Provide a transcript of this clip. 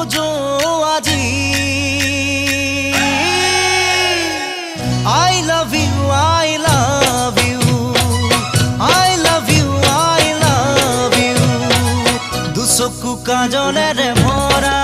বুঝো আজি I love you, I love you, I love you, I love you। দুচকু কাজলেৰে ভৰা